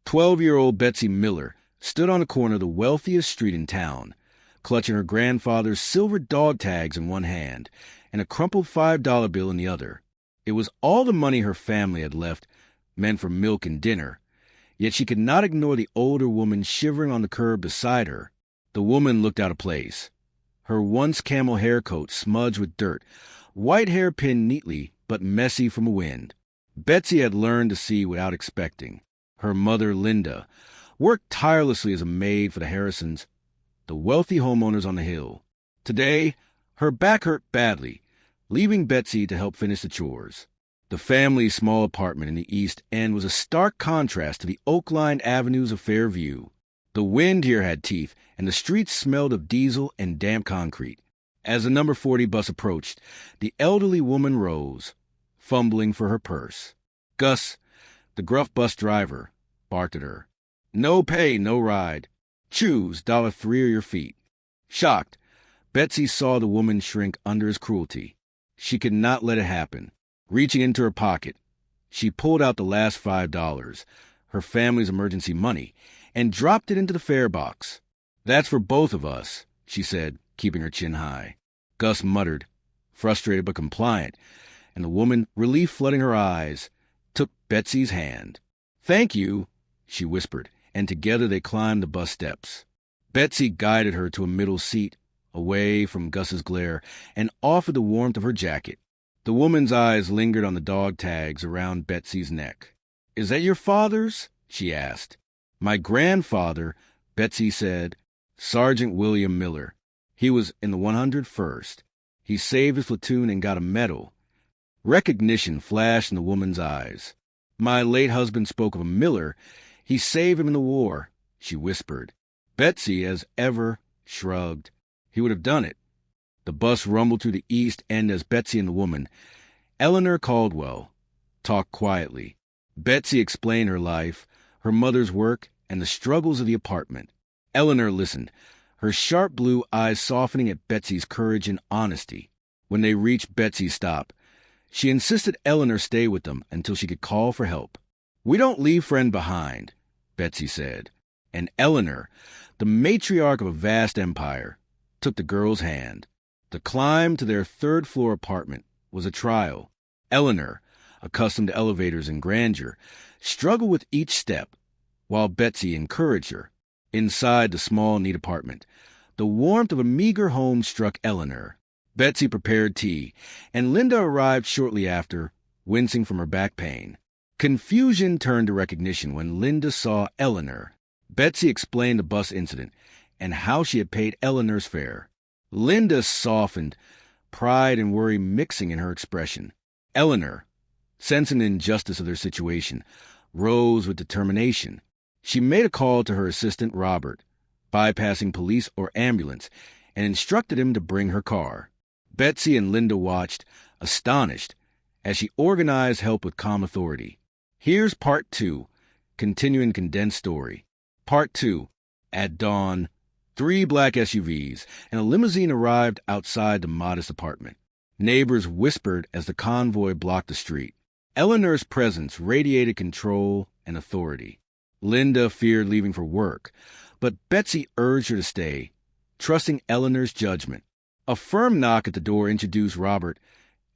12-year-old Betsy Miller stood on a corner of the wealthiest street in town, clutching her grandfather's silver dog tags in one hand and a crumpled $5 bill in the other. It was all the money her family had left, meant for milk and dinner, yet she could not ignore the older woman shivering on the curb beside her. The woman looked out of place. Her once camel hair coat smudged with dirt, white hair pinned neatly but messy from a wind. Betsy had learned to see without expecting. Her mother, Linda, worked tirelessly as a maid for the Harrisons, the wealthy homeowners on the hill. Today, her back hurt badly, leaving Betsy to help finish the chores. The family's small apartment in the East End was a stark contrast to the oak-lined avenues of Fairview. The wind here had teeth, and the streets smelled of diesel and damp concrete. As the number 40 bus approached, the elderly woman rose, fumbling for her purse. Gus, the gruff bus driver, barked at her. "No pay, no ride. Choose $3 or your feet." Shocked, Betsy saw the woman shrink under his cruelty. She could not let it happen. Reaching into her pocket, she pulled out the last $5, her family's emergency money, and dropped it into the fare box. "That's for both of us," she said, keeping her chin high. Gus muttered, frustrated but compliant, and the woman, relief flooding her eyes, took Betsy's hand. "Thank you," she whispered, and together they climbed the bus steps. Betsy guided her to a middle seat, away from Gus's glare, and offered the warmth of her jacket. The woman's eyes lingered on the dog tags around Betsy's neck. "Is that your father's?" she asked. "My grandfather," Betsy said, "Sergeant William Miller. He was in the 101st. He saved his platoon and got a medal." Recognition flashed in the woman's eyes. "My late husband spoke of a Miller. He saved him in the war," she whispered. Betsy, as ever, shrugged. He would have done it. The bus rumbled through the East End as Betsy and the woman, Eleanor Caldwell, talked quietly. Betsy explained her life, her mother's work, and the struggles of the apartment. Eleanor listened, her sharp blue eyes softening at Betsy's courage and honesty. When they reached Betsy's stop, she insisted Eleanor stay with them until she could call for help. "We don't leave friend behind," Betsy said. And Eleanor, the matriarch of a vast empire, took the girl's hand. The climb to their third-floor apartment was a trial. Eleanor, accustomed to elevators and grandeur, struggled with each step, while Betsy encouraged her. Inside the small, neat apartment, the warmth of a meager home struck Eleanor. Betsy prepared tea, and Linda arrived shortly after, wincing from her back pain. Confusion turned to recognition when Linda saw Eleanor. Betsy explained the bus incident and how she had paid Eleanor's fare. Linda softened, pride and worry mixing in her expression. Eleanor, sensing the injustice of their situation, rose with determination. She made a call to her assistant, Robert, bypassing police or ambulance, and instructed him to bring her car. Betsy and Linda watched, astonished, as she organized help with calm authority. Here's Part 2, continuing condensed story. Part 2. At dawn, 3 black SUVs and a limousine arrived outside the modest apartment. Neighbors whispered as the convoy blocked the street. Eleanor's presence radiated control and authority. Linda feared leaving for work, but Betsy urged her to stay, trusting Eleanor's judgment. A firm knock at the door introduced Robert,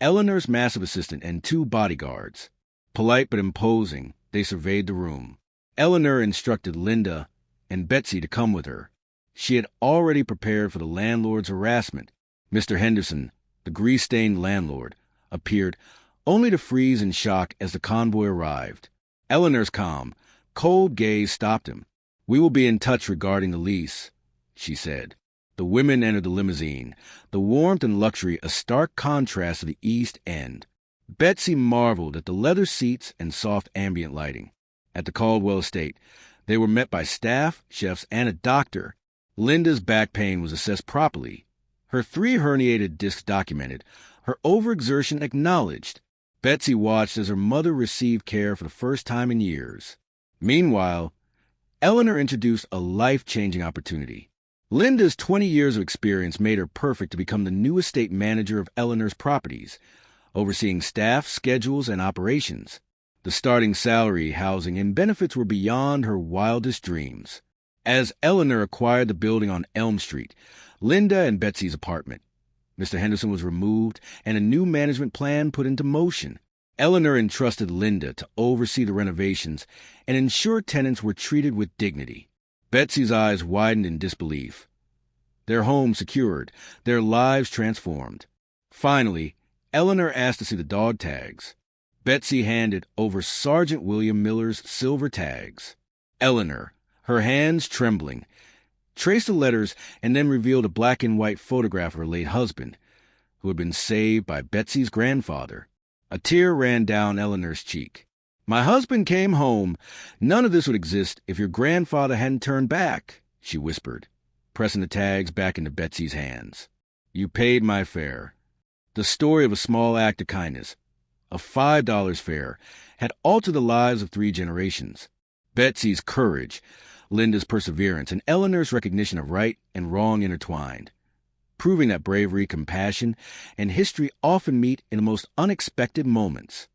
Eleanor's massive assistant, and 2 bodyguards. Polite but imposing, they surveyed the room. Eleanor instructed Linda and Betsy to come with her. She had already prepared for the landlord's harassment. Mr. Henderson, the grease-stained landlord, appeared, only to freeze in shock as the convoy arrived. Eleanor's calm, cold gaze stopped him. "We will be in touch regarding the lease," she said. The women entered the limousine, the warmth and luxury a stark contrast to the East End. Betsy marveled at the leather seats and soft ambient lighting. At the Caldwell estate, they were met by staff, chefs, and a doctor. Linda's back pain was assessed properly. Her 3 herniated discs documented, her overexertion acknowledged. Betsy watched as her mother received care for the first time in years. Meanwhile, Eleanor introduced a life-changing opportunity. Linda's 20 years of experience made her perfect to become the new estate manager of Eleanor's properties, overseeing staff, schedules, and operations. The starting salary, housing, and benefits were beyond her wildest dreams. As Eleanor acquired the building on Elm Street, Linda and Betsy's apartment, Mr. Henderson was removed and a new management plan put into motion. Eleanor entrusted Linda to oversee the renovations and ensure tenants were treated with dignity. Betsy's eyes widened in disbelief. Their home secured, their lives transformed. Finally, Eleanor asked to see the dog tags. Betsy handed over Sergeant William Miller's silver tags. Eleanor, her hands trembling, traced the letters and then revealed a black and white photograph of her late husband, who had been saved by Betsy's grandfather. A tear ran down Eleanor's cheek. "My husband came home. None of this would exist if your grandfather hadn't turned back," she whispered, pressing the tags back into Betsy's hands. "You paid my fare." The story of a small act of kindness, a $5 fare, had altered the lives of 3 generations. Betsy's courage, Linda's perseverance, and Eleanor's recognition of right and wrong intertwined, proving that bravery, compassion, and history often meet in the most unexpected moments.